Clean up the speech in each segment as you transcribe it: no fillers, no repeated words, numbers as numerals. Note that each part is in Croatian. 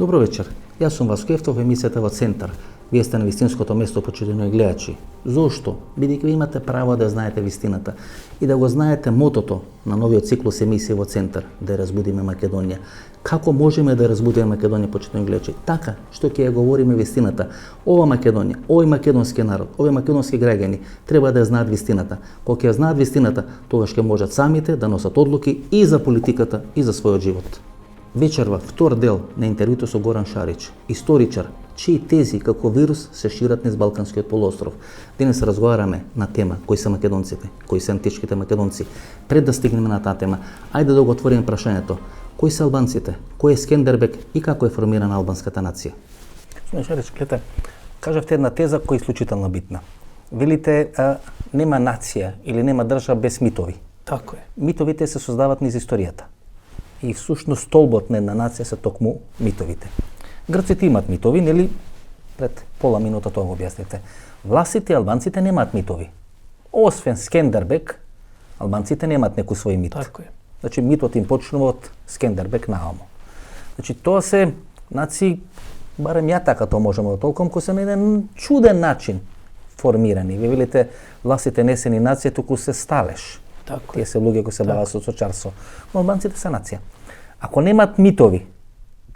Добро вечер. Јас сум Васко Ефтов, емисијата во Центар. Вие сте на вистинското место, почитувани гледачи. Зошто? Бидејќи ви имате право да знаете вистината и да го знаете мотото на новиот циклус емисија во Центар, да разбудиме Македонија. Како можеме да разбудиме Македонија, почитувани гледачи? Така што ќе ја говориме вистината. Ова Македонија, овој македонски народ, овој македонски граѓани треба да ја знаат вистината. Кога ќе ја знаат вистината, тогаш ќе можат самите да носат одлуки и за политиката и за својот живот. Вечерва втор дел на интервјуто со Горан Шарич, историчар, чии тези како вирус се шират низ Балканскиот полуостров. Денес разговараме на тема кои се македонците, кои се античките македонци. Пред да стигнеме на таа тема, ајде да го отвориме прашањето. Кои се албанците, кој е Скендербег и како е формирана албанската нација? Господин Шарич, гледате, кажавте една теза која е исклучително битна. Велите, нема нација или нема држава без митови. Тако е. Митовите се создават низ историјата. И всушност столбот на една нација се токму митовите. Грците имат митови, нели? Пред пола минута тоа го објаснивте. Власите и албанците немаат митови. Освен Скендербег, албанците немаат некој свој мит. Тако е. Значи митот им почнува од Скендербег наомо. Значи тоа се нации, барем ја така тоа можеме да толком, кои се на еден чуден начин формирани. Вие велите, власите не се ни нација, туку се сталеш. Тако Тие е. се луѓе кои се бават со сочарство. Но албанците се нација. Ако немаат митови,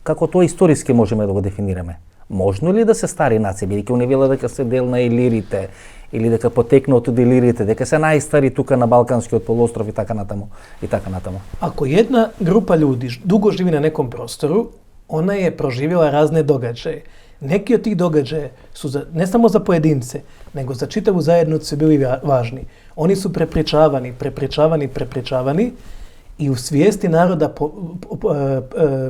како тоа историски можеме да го дефинираме? Можно ли да се стари нација, бидејќи они велат дека се дел на илирите или дека потекна од илирите, дека се најстари тука на Балканскиот полуостров и така натаму и така натаму? Ако една група ljudi dugo živi na nekom prostoru, ona je proživjela razne događaje. Neki od tih događaja su ne samo za pojedince, nego za čitavu zajednicu bili važni. Oni su prepričavani i u svijesti naroda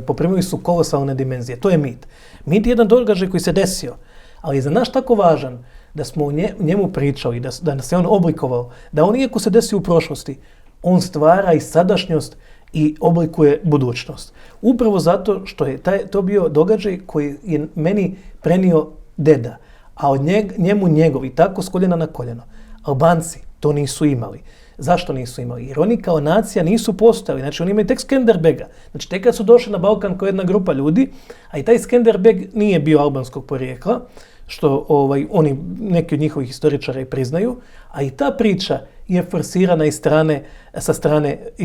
poprimili su kolosalne dimenzije. To je mit. Mit je jedan događaj koji se desio, ali je za nas tako važan da smo o njemu pričali, da nas je on oblikovao, da on iako se desio u prošlosti, on stvara i sadašnjost i oblikuje budućnost. Upravo zato što je to bio događaj koji je meni prenio deda, a od njemu njegov i tako s koljena na koljeno. Albanci to nisu imali. Zašto nisu imali? Jer oni kao nacija nisu postojali. Znači oni imaju tek Skenderbega. Znači tek kad su došli na Balkan kao jedna grupa ljudi, a i taj Skenderbeg nije bio albanskog porijekla, što oni, neki od njihovih historičara i priznaju, a i ta priča je forsirana iz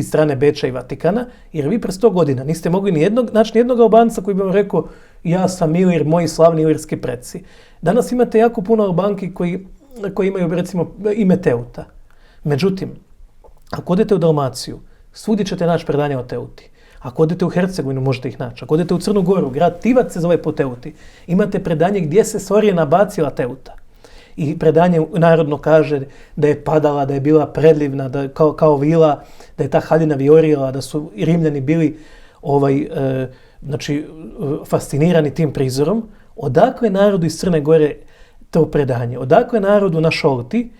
strane Beča i Vatikana, jer vi pre 100 godina niste mogli naći nijednog Albanca koji bi vam rekao ja sam Ilir, moji slavni ilirski preci. Danas imate jako puno Albanki koji imaju recimo ime Teuta. Međutim, ako odete u Dalmaciju, svugdje ćete naći predanja o Teuti. Ako odete u Hercegovinu, možete ih naći. Ako odete u Crnu Goru, grad Tivac se zove po Teuti, imate predanje gdje se Sorjena bacila Teuta. I predanje narodno kaže da je padala, da je bila predlivna, da kao vila, da je ta haljina vijorila, da su i Rimljani bili fascinirani tim prizorom. Odakle narodu iz Crne Gore to predanje? Odakle narodu na Šolti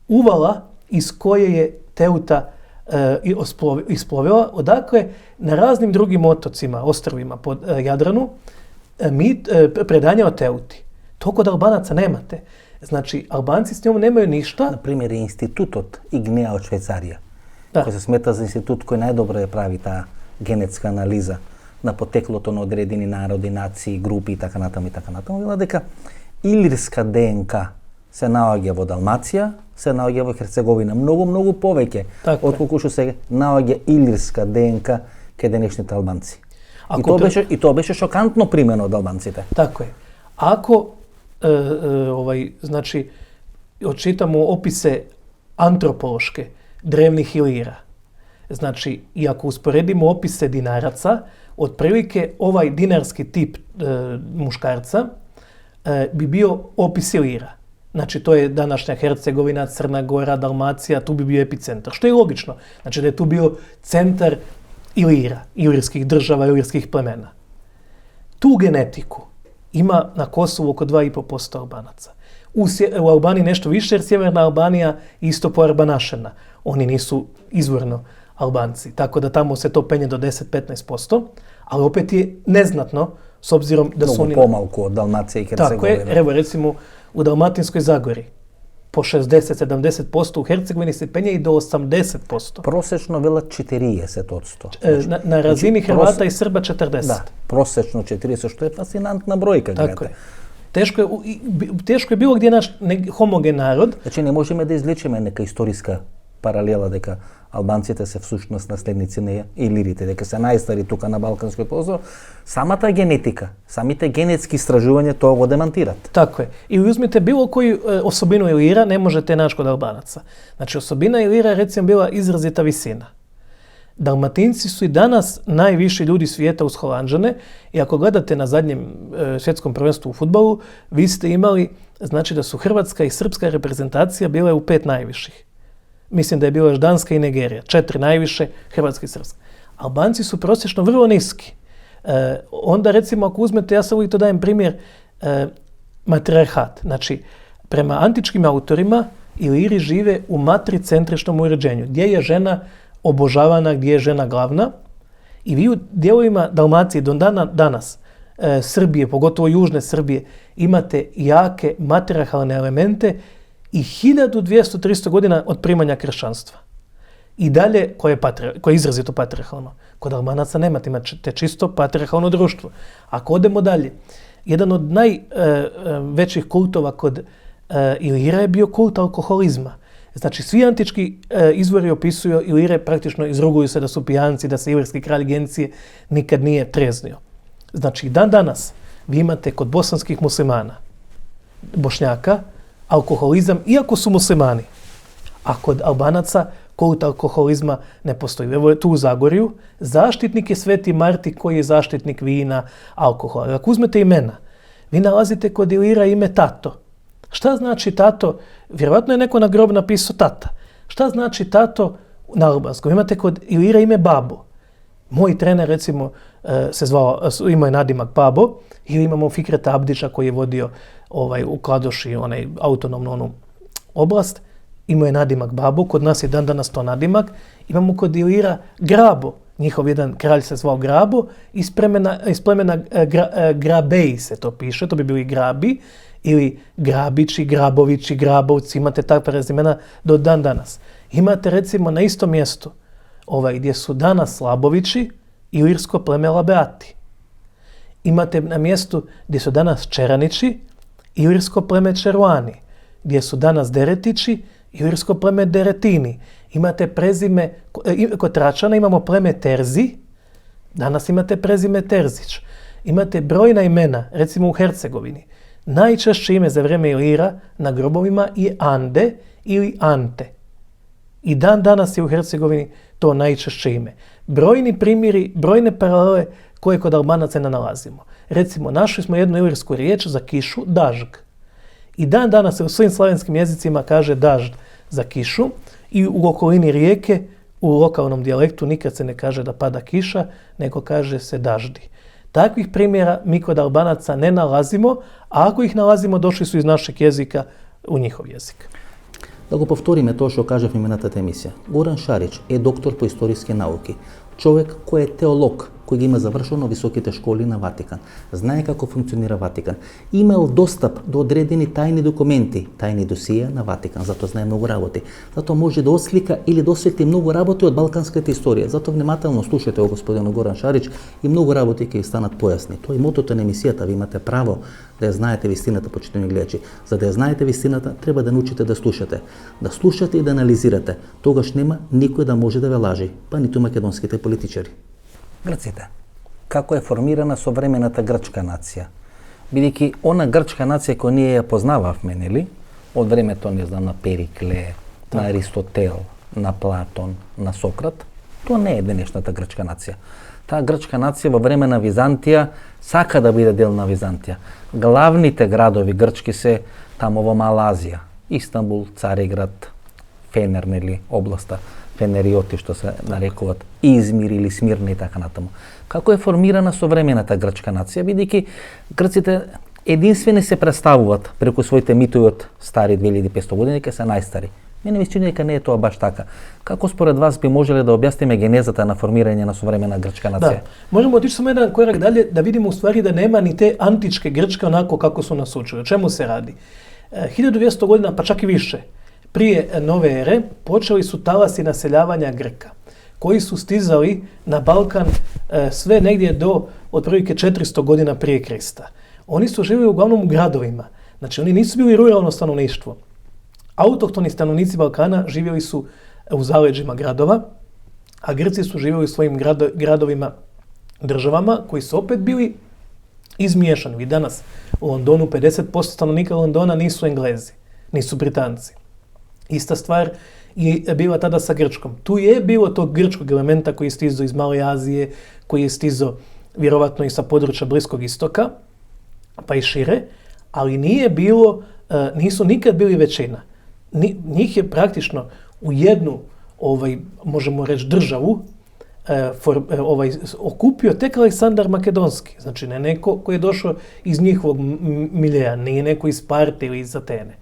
uvala iz koje je Teuta isplovila, odakle na raznim drugim otocima, ostrvima pod Jadranu, predanja o Teuti. To kod Albanaca nemate. Znači, Albanci s njom nemaju ništa. Na primjer, je institutot Ignea od Švajcarија, Da. кој се смета за институт кој најдобро ја прави таа генетска анализа на потеклото на одредени народи, нации, групи и така натаму и така натаму. Вела дека илирска ДНК се наоѓа во Далмација, се наоѓа во Херцеговина, многу повеќе отколку што се наоѓа илирска ДНК кај денешните албанци. И тоа беше шокантно примено од албанците. Tako je. Ako znači odčitamo opise antropološke drevnih Ilira, znači i ako usporedimo opise Dinaraca, otprilike ovaj dinarski tip muškarca bi bio opis Ilira. Znači to je današnja Hercegovina, Crna Gora, Dalmacija, tu bi bio epicentar. Što je logično. Znači da je tu bio centar Ilira, ilirskih država, ilirskih plemena. Tu genetiku ima na Kosovu oko 2,5% Albanaca. U Albaniji nešto više jer sjeverna Albanija isto poarbanašena. Oni nisu izvorno Albanci, tako da tamo se to penje do 10-15%, ali opet je neznatno s obzirom da su oni... Mnogo pomalku od Dalmacije i Hercegovine. Tako je, evo recimo u Dalmatinskoj Zagori po 60-70%, u Hercegovini se penje i do 80%. Prosečno vela 40%. Na razini Hrvata i Srba 40%. Da, prosečno 40%, što je fascinantna brojka. Tako je. Teško je bilo gdje naš homogen narod. Znači ne možemo da izličime neka istorijska paralela дека албанците се всушност наследници на илирите, дека се најстари тука на Балканскиот полуостров. Самата генетика, самите генетски истражувања тоа го демантират. Tako je. I uzmite bilo koju osobinu Ilira, ne možete naći kod Albanaca. Znači osobina Ilira je recimo bila izrazita visina. Dalmatinci su i danas najviši ljudi svijeta uz Holanđane i ako gledate na zadnjem svjetskom prvenstvu u fudbalu, vi ste imali, znači da su hrvatska i srpska reprezentacija bile u 5 najviših. Mislim da je bilo još Danska i Nigerija, 4 najviše, Hrvatska i Srpska. Albanci su prosječno vrlo niski. Onda recimo ako uzmete, ja sam uvijek to dajem primjer, matriarhat. Znači, prema antičkim autorima Iliri žive u matricentričnom uređenju, gdje je žena obožavana, gdje je žena glavna. I vi u dijelovima Dalmacije do danas, Srbije, pogotovo južne Srbije, imate jake matriarhalne elemente i 1200-300 godina od primanja kršćanstva. I dalje, koje je izrazito patriarhalno. Kod Albanaca nemate, imate čisto patriarhalno društvo. Ako odemo dalje, jedan od najvećih kultova kod Ilira je bio kult alkoholizma. Znači, svi antički izvori opisuju Ilire, praktično izruguju se da su pijanci, da se ilirski kralj Gencije nikad nije treznio. Znači, dan danas vi imate kod bosanskih muslimana, Bošnjaka, alkoholizam, iako su muslimani. A kod Albanaca kult alkoholizma ne postoji. Evo je tu u Zagorju, zaštitnik je Sveti Marti koji je zaštitnik vina, alkohola. Ako uzmete imena, vi nalazite kod Ilira ime Tato. Šta znači Tato? Vjerovatno je neko na grob napisao Tata. Šta znači Tato na albanskom? Imate kod Ilira ime Babo. Moj trener recimo se zvao, imao je nadimak Babo, ili imamo Fikreta Abdića koji je vodio u Kladoši, autonomnu onu oblast, imao je nadimak Babo, kod nas je dan danas to nadimak. Imamo kod Ilira Grabo, njihov jedan kralj se zvao Grabo, iz plemena Grabeji se to piše, to bi bili Grabi, ili Grabići, Grabovići, Grabovci, imate takve prezimena do dan danas. Imate recimo na istom mjestu gdje su danas Labovići, ilirsko pleme Labeati. Imate na mjestu gdje su danas Čeranići, ilirsko pleme Čeruani. Gdje su danas Deretići, ilirsko pleme Deretini. Imate prezime, kod Tračana imamo pleme Terzi, danas imate prezime Terzić. Imate brojna imena, recimo u Hercegovini. Najčešće ime za vrijeme Ilira na grobovima je Ande ili Ante. I dan danas je u Hercegovini to najčešće ime. Brojni primjeri, brojne paralele koje kod Albanaca ne nalazimo. Recimo, našli smo jednu ilirsku riječ za kišu, dažg. I dan danas se u svim slavenskim jezicima kaže dažd za kišu i u okolini rijeke, u lokalnom dijalektu nikad se ne kaže da pada kiša, nego kaže se daždi. Takvih primjera mi kod Albanaca ne nalazimo, a ako ih nalazimo, došli su iz našeg jezika u njihov jezik. Да го повториме тоа што кажав именатата емисија. Горан Шарич е доктор по историски науки, човек кој е теолог, кој ги има завршено високите школи на Ватикан, знае како функционира Ватикан, имал достап до одредени тајни документи, тајни досија на Ватикан, затоа знае многу работи. Затоа може да ослика или да осветли многу работи од балканската историја. Затоа внимателно слушате о господинот Горан Шарич и многу работи ќе ви станат појасни. Тоа е мотото на емисијата, ви имате право да ја знаете вистината, почитувани гледачи. За да ја знаете вистината, треба да научите да слушате. Да слушате и да анализирате. Тогаш нема никој да може да ве лажи, па ниту македонските политичари. Грците. Како е формирана современата грчка нација? Бидејќи она грчка нација која ние ја познававме, нели? Од времето, не знам, на Перикле, на Аристотел, на Платон, на Сократ, тоа не е денешната грчка нација. Таа грчка нација во време на Византија сака да биде дел на Византија. Главните градови грчки се тамо во Мала Азија. Истанбул, Цариград, Фенер, нели, областа, Фенериоти, што се нарекуваат, Измир или Смирна и така натаму. Како е формирана современата грчка нација, бидејќи грците единствени се представуваат преку своите митови од стари 2500 години, ке се најстари. Мене ми се чини дека не е тоа баш така. Како според вас би можеле да објасниме генезата на формирање на современа грчка нација? Да, можемо отиći само jedan korak dalje da vidimo u stvari da nema ni te antičke Grčke onako kako su nas učili. O čemu se radi? 1200 godina, pa čak i više, prije nove ere, počeli su talasi naseljavanja Grka, koji su stizali na Balkan sve negdje do otprilike 400 godina prije Krista. Oni su živjeli uglavnom u gradovima, znači oni nisu bili ruralno stanovništvo. Autohtoni stanovnici Balkana živjeli su u zaleđima gradova, a Grci su živjeli u svojim gradovima, državama, koji su opet bili izmiješani. Vi danas u Londonu 50% stanovnika Londona nisu Englezi, nisu Britanci. Ista stvar je bila tada sa Grčkom. Tu je bilo tog grčkog elementa koji je stizao iz Male Azije, koji je stizao vjerovatno i sa područja Bliskog istoka, pa i šire, ali nisu nikad bili većina. Njih je praktično u jednu, možemo reći, državu okupio tek Aleksandar Makedonski. Znači ne neko koji je došao iz njihovog miljeja, nije neko iz Sparte ili iz Atene.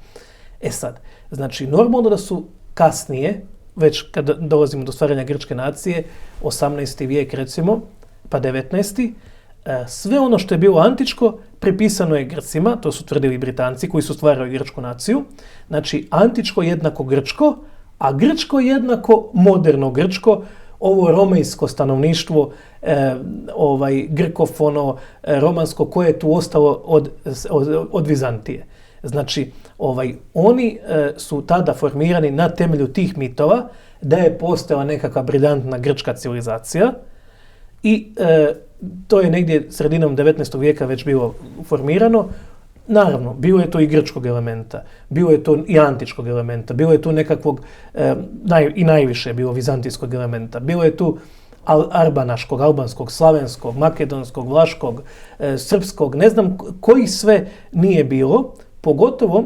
Sad, znači normalno da su kasnije, već kada dolazimo do stvaranja grčke nacije, 18. vijek recimo, pa 19. Sve ono što je bilo antičko pripisano je Grcima, to su tvrdili Britanci koji su stvarali grčku naciju. Znači antičko jednako grčko, a grčko jednako moderno grčko, ovo romejsko stanovništvo, grkofono, romansko, koje je tu ostalo od Vizantije. Znači, oni su tada formirani na temelju tih mitova da je postojala nekakva briljantna grčka civilizacija i to je negdje sredinom 19. vijeka već bilo formirano. Naravno, bilo je to i grčkog elementa, bilo je to i antičkog elementa, bilo je tu nekakvog, i najviše je bilo vizantijskog elementa, bilo je tu arbanaškog, albanskog, slavenskog, makedonskog, vlaškog, srpskog, ne znam koji sve nije bilo, pogotovo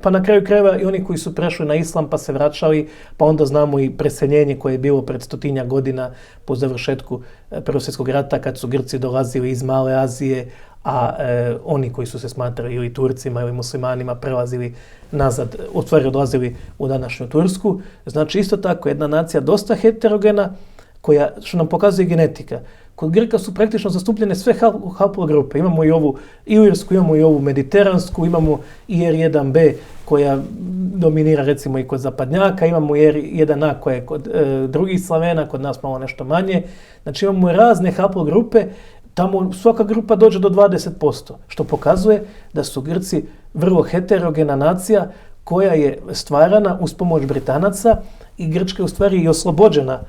pa na kraju krajeva i oni koji su prešli na islam pa se vraćali, pa onda znamo i preseljenje koje je bilo pred 100 godina po završetku Prvog svjetskog rata kad su Grci dolazili iz Male Azije, a oni koji su se smatrali ili Turcima ili muslimanima prelazili nazad, odlazili u današnju Tursku. Znači isto tako jedna nacija dosta heterogena, što nam pokazuje genetika. Kod Grka su praktično zastupljene sve haplogrupe. Imamo i ovu ilirsku, imamo i ovu mediteransku, imamo i R1b koja dominira recimo i kod zapadnjaka, imamo i R1a koja je kod drugih Slavena, kod nas malo nešto manje. Znači imamo razne haplogrupe, tamo svaka grupa dođe do 20%, što pokazuje da su Grci vrlo heterogena nacija koja je stvarana uz pomoć Britanaca i Grčka je u stvari i oslobođena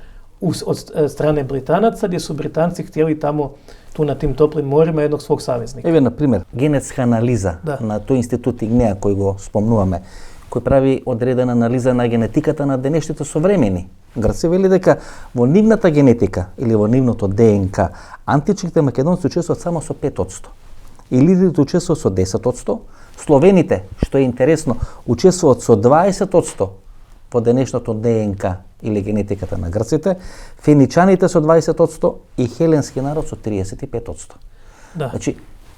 od strane Britanaca, gdje su Britanci htjeli tu na tim toplim morima jednog svog saveznika. Evo, na primjer, genetska analiza na той институт Игнея, кој го спомнуваме, кој прави одредена анализа на генетиката на денешните современи Грци, вели дека во нивната генетика или во нивното ДНК античните македонци учествуваат само со 5%. Илирите учествуваат со 10%, словените, што е интересно, учествуваат со 20% по денешното ДНК или генетиката на грците, феничаните со 20% и хеленски народ со 35%. Да. Значи,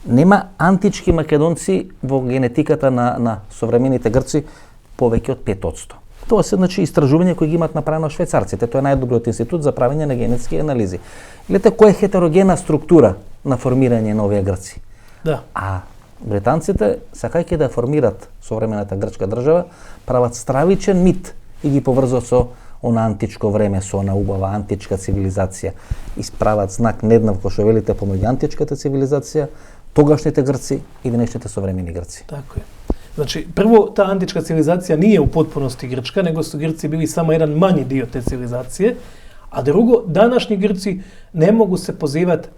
нема антички македонци во генетиката на современите грци повеќе од 5%. Тоа се значи истражување кои ги имаат направено швајцарците. Тоа е најдобриот институт за правење на генетски анализи. Гледате која е хетерогена структура на формирање на овие грци. Да. А британците, сакајќи да формират современата грчка држава, прават стравичен мит и ги поврзуваат со она античко време, со она убава античка цивилизација. Исправат знак неднавко што велите помеѓу античката цивилизација, тогашните грци и денешните современи грци. Tako je. Znači, prvo, ta antička civilizacija nije u potpunosti grčka, nego su Grci bili samo jedan manji dio te civilizacije, a drugo, današnji Grci ne mogu se pozivati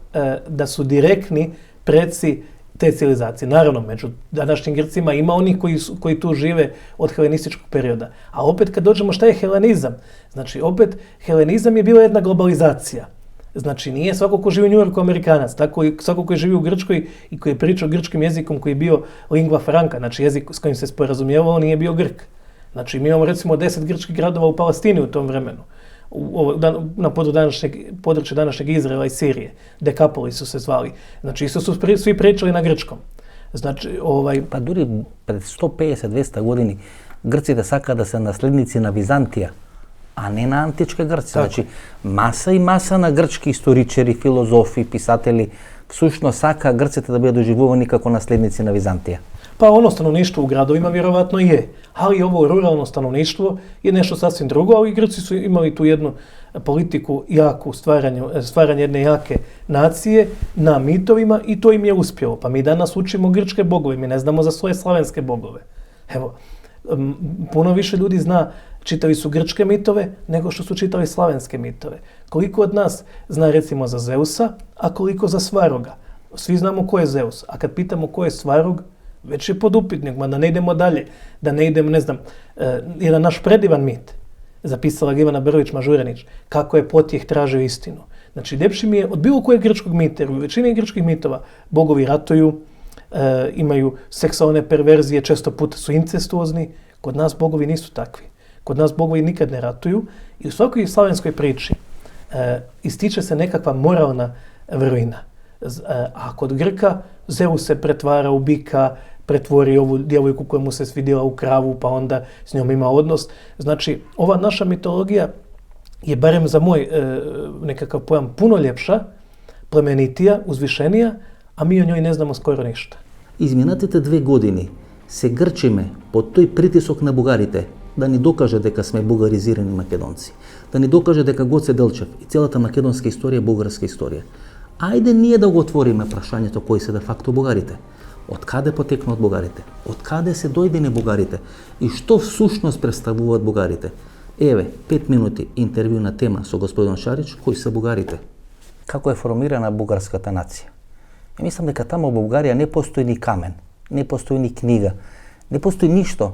da su direktni preci te civilizacije. Naravno, među današnjim Grcima ima onih koji tu žive od helenističkog perioda. A opet kad dođemo šta je helenizam? Znači, opet, helenizam je bila jedna globalizacija. Znači, nije svako ko živi u New Yorku Amerikanac, tako i svako koji živi u Grčkoj i koji je pričao grčkim jezikom koji je bio lingua franca, znači jezik s kojim se sporazumijevao, nije bio Grk. Znači, mi imamo recimo 10 grčkih gradova u Palestini u tom vremenu, na području današnjeg Izraela i Sirije. Dekapoli su se zvali. Znači, isto su svi pričali na grčkom. Znači, Pa дури пред 150-200 години грците сака да се наследници на Византија, а не на антички грци. Значи, маса и маса на грчки историчари, филозофи, писатели, всушност сака грците да бидат доживувани како наследници на Византија. Pa ono stanovništvo u gradovima vjerovatno je, ali ovo ruralno stanovništvo je nešto sasvim drugo, ali Grci su imali tu jednu politiku jaku, stvaranje jedne jake nacije na mitovima i to im je uspjelo. Pa mi danas učimo grčke bogove, mi ne znamo za svoje slavenske bogove. Evo, puno više ljudi čitali su grčke mitove nego što su čitali slavenske mitove. Koliko od nas zna recimo za Zeusa, a koliko za Svaroga? Svi znamo ko je Zeus, a kad pitamo ko je Svarog, već je pod upitnikom, da ne idemo dalje, da ne idemo, ne znam, jedan naš predivan mit, zapisala ga Ivana Brlić-Mažuranić, kako je Potjeh tražio istinu. Znači, ljepši mi je od bilo kojeg grčkog mita, jer u većini grčkih mitova bogovi ratuju, imaju seksualne perverzije, često puta su incestuozni, kod nas bogovi nisu takvi. Kod nas bogovi nikad ne ratuju i u svakoj slavenskoj priči ističe se nekakva moralna vrlina. A kod Grka Zeus se pretvara u bika, pretvori ovu djevojku koja mu se svidjela u kravu, pa onda s njom ima odnos. Znači, ova naša mitologija je, barem za moj nekakav pojam, puno ljepša, plemenitija, uzvišenija, a mi o njoj ne znamo skoro ništa. Изминатите 2 години се грчиме под тој притисок на бугарите да ни докаже дека сме бугаризирани македонци, да ни докаже дека Гоце Делчев и целата македонска историја е бугарска историја. Ајде ние да го отвориме прашањето кои се де факто бугарите. Од каде потекнуваат бугарите? Од каде се дојдени бугарите? И што всушност представуваат бугарите? Еве, 5 минути интервју на тема со господин Шарич, кои се бугарите. Како е формирана бугарската нација? И мислам дека тамо во Бугарија не постои ни камен, не постои ни книга, не постои ништо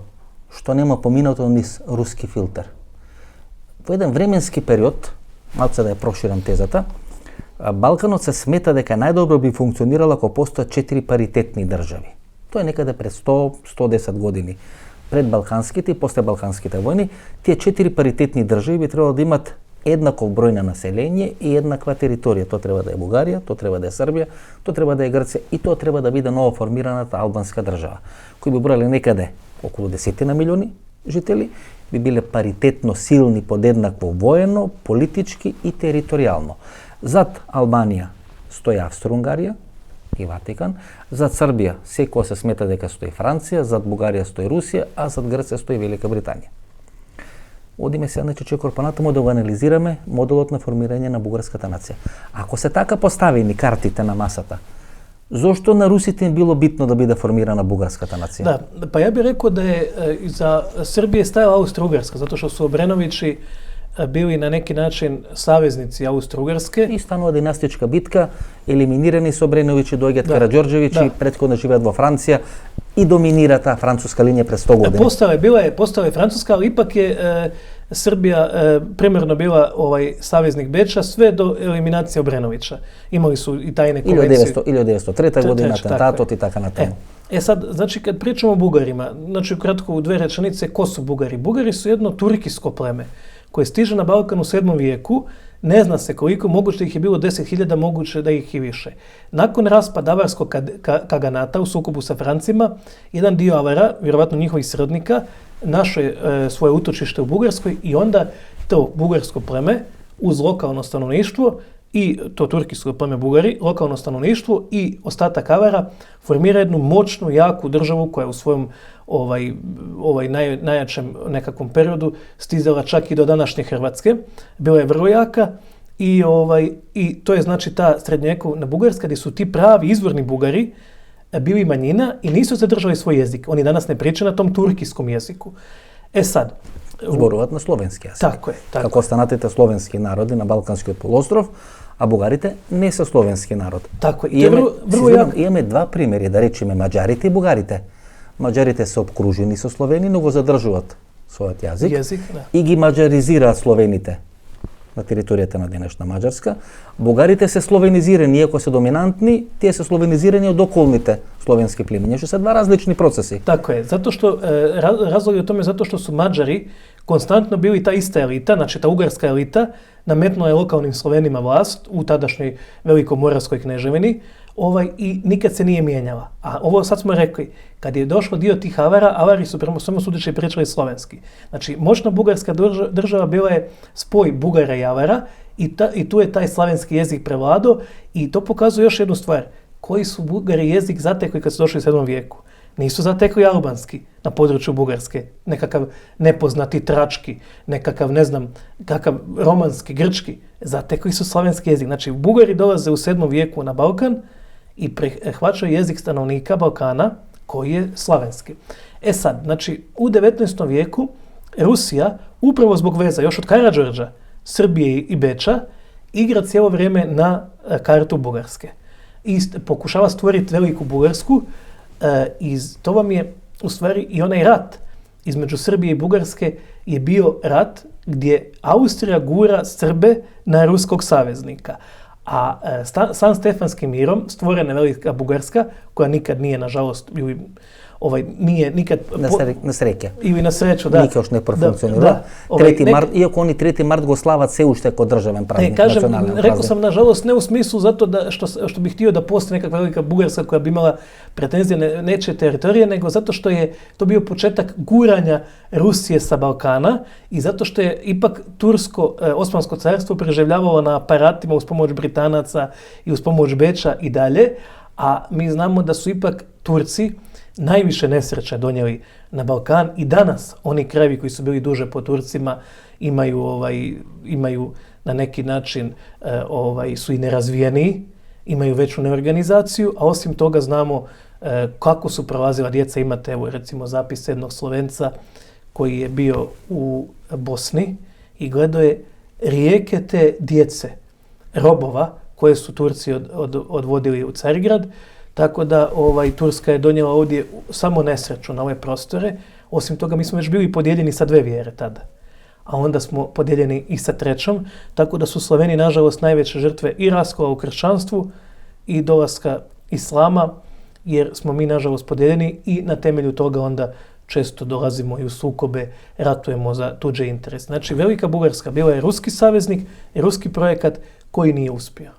што нема поминато низ руски филтер. Во еден временски период, малце да ја проширам тезата, Балканот се смета дека најдобро би функционирала ако постојат 4 паритетни држави. Тоа е некаде пред 100-110 години. Пред балканските и после балканските војни, тие 4 паритетни држави би требало да имат еднаков број на население и еднаква територија. Тоа треба да е Бугарија, тоа треба да е Србија, тоа треба да е Грција и тоа треба да биде ново формираната албанска држава, кои би бројали некаде околу 10 милиони жители, би биле паритетно силни подеднакво воено, политички и територијално. Зад Албанија стои Австро-Унгарија и Ватикан, зад Србија секој се смета дека стои Франција, зад Бугарија стои Русија, а зад Грција стои Велика Британија. Одиме сега на чекор понатаму да го анализираме моделот на формирање на бугарската нација. Ако се така поставени картите на масата, зошто на русите им било битно да биде формирана бугарската нација? Да, па ја би рекол да е за Србија стајала Аустро-Угарска, затоа што су Обреновичи били на неки начин саvezници Аустро-Угарске. И станува династичка битка, елиминирани со Обреновичи, доаѓаат Караѓорџевичи, претходно живеат во Франција и доминира таа француска линија пред 100 години. Постала е француска, али ипак е Србија примерно била саvezник Беча све до елиминација Обреновича. Имали су и тајне конвенции. 1903 година, атентатот и така натаму. Sad, znači kad pričamo o Bugarima, znači ukratko u 2 rečenice, ko su Bugari? Bugari su jedno turkisko pleme koje stiže na Balkan u 7. vijeku, ne zna se koliko, moguće da ih je bilo 10.000, moguće da ih i više. Nakon raspada avarskog kaganata u sukobu sa Francima, jedan dio Avara, vjerovatno njihovih srodnika, našao je svoje utočište u Bugarskoj i onda to bugarsko pleme uz lokalno stanovništvo i to turkijsko pleme Bugari, lokalno stanovništvo i ostatak Avara formira jednu moćnu, jaku državu koja je u svojom najjačem nekakvom periodu stizala čak i do današnje Hrvatske. Bila je vrlo jaka i to je znači ta srednjovjekovna Bugarska gdje su ti pravi izvorni Bugari bili manjina i nisu zadržali svoj jezik. Oni danas ne pričaju na tom turkijskom jeziku. Sad, зборуваат на словенски јазик. Така е. Како останатите словенски народи на Балканскиот полуостров, а бугарите не се словенски народ. Така е. Имаме 2 примери, да речеме маđарите и бугарите. Маđарите се обкружени со Словени, но го задржуваат својот јазик и ги маđаризираат словените на територијата на денешна Маđарска. Бугарите се словенизирани, иако се доминантни, тие се словенизирани од околните словенски племиња, што се 2 различни процеси. Така е, zato što razlog je u tome zato što su Mađari konstantno bili ta ista elita, znači ta ugarska elita, nametnula je lokalnim Slovenima vlast u tadašnjoj Velikomoravskoj kneževini i nikad se nije mijenjala. A ovo sad smo rekli, kad je došlo dio tih Avara, Avari su prema svemu sudeći pričali slovenski. Znači, moćna bugarska država bila je spoj Bugara i Avara i tu je taj slavenski jezik prevladao i to pokazuje još jednu stvar. Koji su Bugari jezik zatekli kad su došli u 7. vijeku? Nisu zatekli albanski na području Bugarske, nekakav nepoznati trački, nekakav, ne znam, kakav romanski, grčki. Zatekli su slavenski jezik. Znači, Bugari dolaze u 7. vijeku na Balkan i prihvaćaju jezik stanovnika Balkana koji je slavenski. E sad, znači, u 19. vijeku Rusija, upravo zbog veza, još od Karađorđa, Srbije i Beča, igra cijelo vrijeme na kartu Bugarske. I pokušava stvoriti veliku Bugarsku, i to vam je u stvari i onaj rat između Srbije i Bugarske je bio rat gdje Austrija gura Srbe na ruskog saveznika. A San Stefanskim mirom stvorena je velika Bugarska, koja nikad nije, nažalost, nije nikad... Na sreće. Ili na sreću, da. Nikad još ne profunkcionira. 3. mart, iako oni 3. mart go slava sve ušte kod državen praznik, nacionalni praznik. Rekao sam, nažalost, ne u smislu zato da što bih htio da postoji nekakva velika Bugarska koja bi imala pretenzije nečije teritorije, nego zato što je to bio početak guranja Rusije sa Balkana i zato što je ipak Osmansko carstvo preživljavalo na aparatima uz pomoć Britanaca i uz pomoć Beča i dalje, a mi znamo da su ipak Turci najviše nesreće donijeli na Balkan i danas oni krajevi koji su bili duže po Turcima imaju na neki način su i nerazvijeniji, imaju veću neorganizaciju, a osim toga znamo kako su prolazila djeca. Imate evo recimo zapis jednog Slovenca koji je bio u Bosni i gledao je rijeke te djece, robova koje su Turci odvodili u Carigrad. Tako da Turska je donijela ovdje samo nesreću na ove prostore. Osim toga, mi smo već bili podijeljeni sa 2 vjere tada. A onda smo podijeljeni i sa 3. Tako da su Sloveni, nažalost, najveće žrtve i raskola u kršćanstvu i dolaska islama, jer smo mi, nažalost, podijeljeni i na temelju toga onda često dolazimo i u sukobe, ratujemo za tuđe interese. Znači, Velika Bugarska bila je ruski saveznik, ruski projekat koji nije uspio.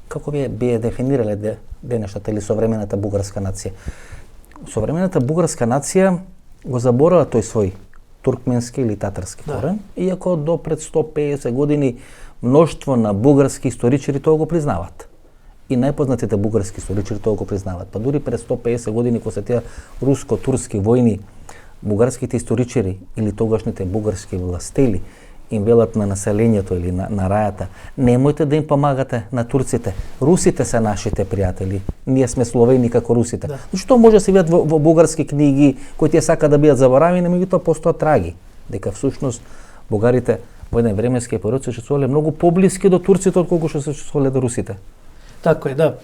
Kako bi je definirali денешната или современата бугарска нација? Современата бугарска нација го заборава тој свој туркменски или татарски корен, иако до пред 150 години мноштво на бугарски историчари тоа го признават. И најпознатите бугарски историчари тоа го признават. Па дури пред 150 години кога се тие руско-турски војни, бугарските историчари или тогашните бугарски властели им велат на населението или на рајата: немојте да им помагате на турците. Русите се нашите пријатели. Ние сме Словени како русите. Да. Што може да се видат во бугарски книги кои тие сакаат да бидат заборавени, меѓутоа постојат траги дека всушност бугарите во еден временски период се чувствувале многу поблиски до турците отколку што се чувствувале до русите. Тако е, да.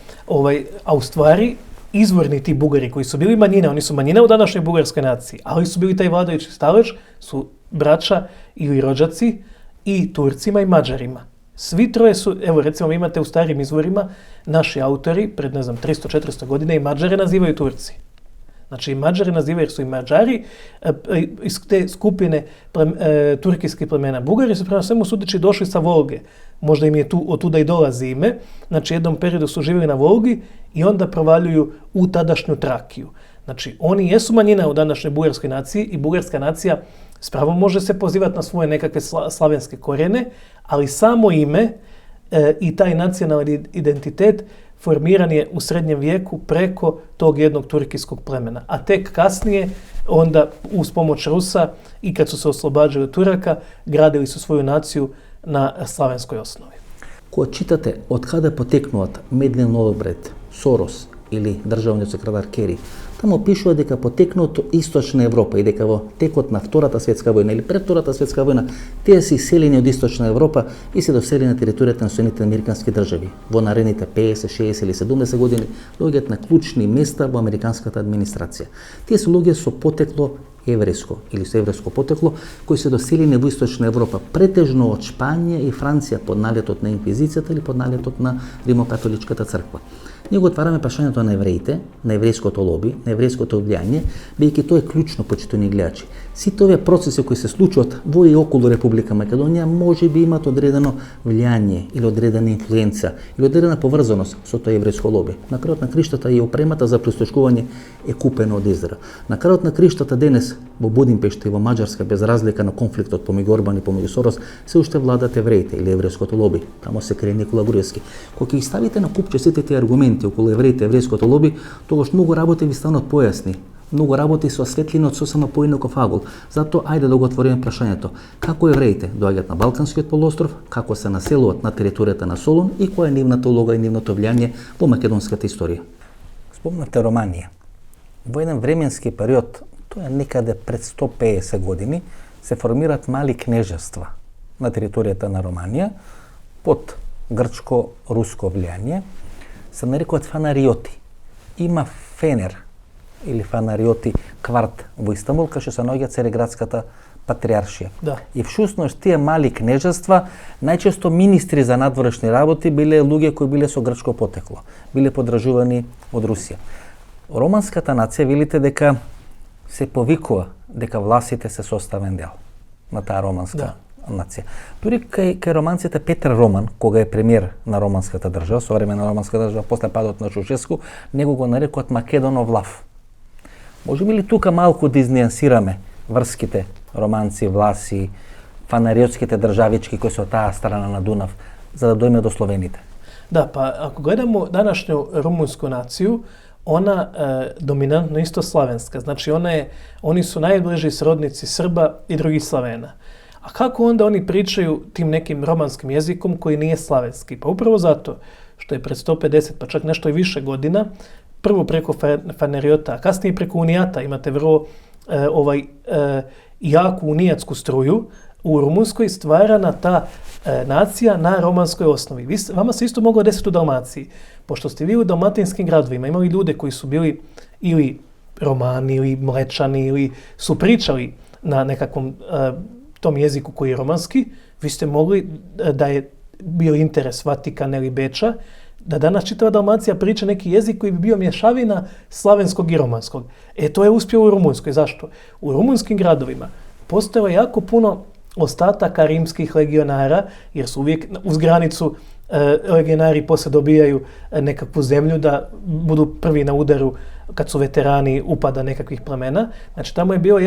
А у ствари izvorni ti Bugari koji su bili manjina, oni su manjina u današnjoj bugarskoj naciji, ali su bili taj vladajući stalež, su braća ili rođaci i Turcima i Mađarima. Svi troje su, evo recimo vi imate u starim izvorima, naši autori pred 300-400 godina i Mađare nazivaju Turci. Znači i Mađari nazivaju jer su i Mađari iz te skupine turkijskih plemena. Bugari su prema svemu sudeći došli sa Volge. Možda im je otuda i dolazi ime. Znači u jednom periodu su živjeli na Volgi i onda provaljuju u tadašnju Trakiju. Znači oni jesu manjina u današnjoj bugarskoj naciji i bugarska nacija s pravom može se pozivati na svoje nekakve slavenske korijene, ali samo ime i taj nacionalni identitet formiran je u srednjem vijeku preko tog jednog turkijskog plemena. A tek kasnije, onda uz pomoć Rusa i kad su se oslobađali od Turaka, gradili su svoju naciju na slavenskoj osnovi. Кога читате од каде потекнуваат Медлин Олбрайт, Сорос или државниот секретар Кери, таму пишува дека потекнуваат од Источна Европа и дека во текот на Втората светска војна или пред Втората светска војна тие се иселени од Источна Европа и се доселени на територијата на Соединетите американски држави. Во наредните 50, 60 или 70 години доаѓаат на клучни места во американската администрација. Тие се луѓе со потекло еврејско или со еврејско потекло кои се доселени во Источна Европа, претежно од Шпанија и Франција под налетот на инквизицијата или под налетот на Римокатоличката црква. Ние го отвараме прашањето на евреите, на еврејското лоби, на еврејското влијание, бидејќи тоа е клучно, почитувани гледачи. Сите овие процеси кои се случуваат во и околу Република Македонија може би имаат одредено влијание или одредена инфлуенца или одредена поврзаност со тоа еврејско лоби. На крајот на криштата и опремата за присточкување е купена од Израел. На крајот на криштата денес во Будимпешта и во Маđарска, без разлика на конфликтот помеѓу Орбан и помеѓу Сорос, се уште владат евреите или еврејското лоби. Тамо се крие Никола Груевски. Кога ги ставите на купче сите тие аргументи околу евреите, еврејското лоби, тогаш многу работи ви станат појасни. Многу работи со светлина од сосема поинаков агол. Затоа ајде да го отвориме прашањето. Како евреите доаѓаат на Балканскиот полуостров, како се населуваат на територијата на Солун и која е нивната улога и нивното влијание во македонската историја? Спомнате Романија. Во еден временски период, тоа е некаде пред 150 години, се формираат мали кнежества на територијата на Романија под грчко-руско влијание, се нарекуваат фанариоти. Има Фенер или фанариоти кварт во Истанбул, кај што се наоѓа Цареградската патриаршија. Да. И всушност тие мали кнежества, најчесто министри за надворешни работи биле луѓе кои биле со грчко потекло, биле подражувани од Русија. Романската нација, видите дека се повикува дека власите се составен дел на таа романска нација. Дури кај романците Петар Роман, кога е премиер на романската држава, современа романска држава после падот на Чаушеску, него го нарекуваат Македонов лав. Можеме ли тука малку да изниансираме врските романци, власи, фанариотските државички кои се од таа страна на Дунав, за да дојме до словените? Да, па ако гледамо данашњу румунску нацiju, ona dominantno isto slavenska. Znači oni su najbliži srodnici Srba i drugih Slavena. A kako onda oni pričaju tim nekim romanskim jezikom koji nije slavenski? Pa upravo zato što je pred 150, pa čak nešto i više godina, prvo preko faneriota, a kasnije preko unijata imate vrlo jaku unijatsku struju, u Rumunskoj stvarana ta nacija na romanskoj osnovi. Vama se isto moglo desiti u Dalmaciji, pošto ste vi u dalmatinskim gradovima imali ljude koji su bili ili Romani ili Mlečani ili su pričali na nekakvom tom jeziku koji je romanski, vi ste mogli da je bio interes Vatikana ili Beča, da danas čitava Dalmacija priča neki jezik koji bi bio mješavina slavenskog i romanskog. To je uspjelo u Rumunjskoj. Zašto? U rumunskim gradovima postojalo jako puno ostataka rimskih legionara, jer su uvijek uz granicu legionari poslije dobijaju nekakvu zemlju da budu prvi na udaru kad su veterani upada nekakvih plemena. Znači tamo je bio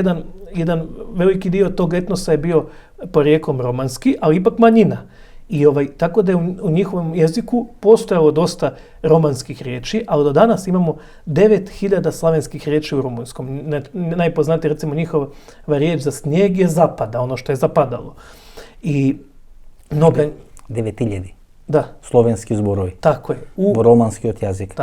jedan veliki dio tog etnosa je bio porijeklom romanski, ali ipak manjina. I tako da je u njihovom jeziku postojalo dosta romanskih riječi, ali do danas imamo 9000 slavenskih riječi u rumunskom. Najpoznatija recimo njihova riječ za snijeg je zapada, ono što je zapadalo. I mnogo... 9000. Да. Словенски зборови. Тако е. Во романскиот јазик.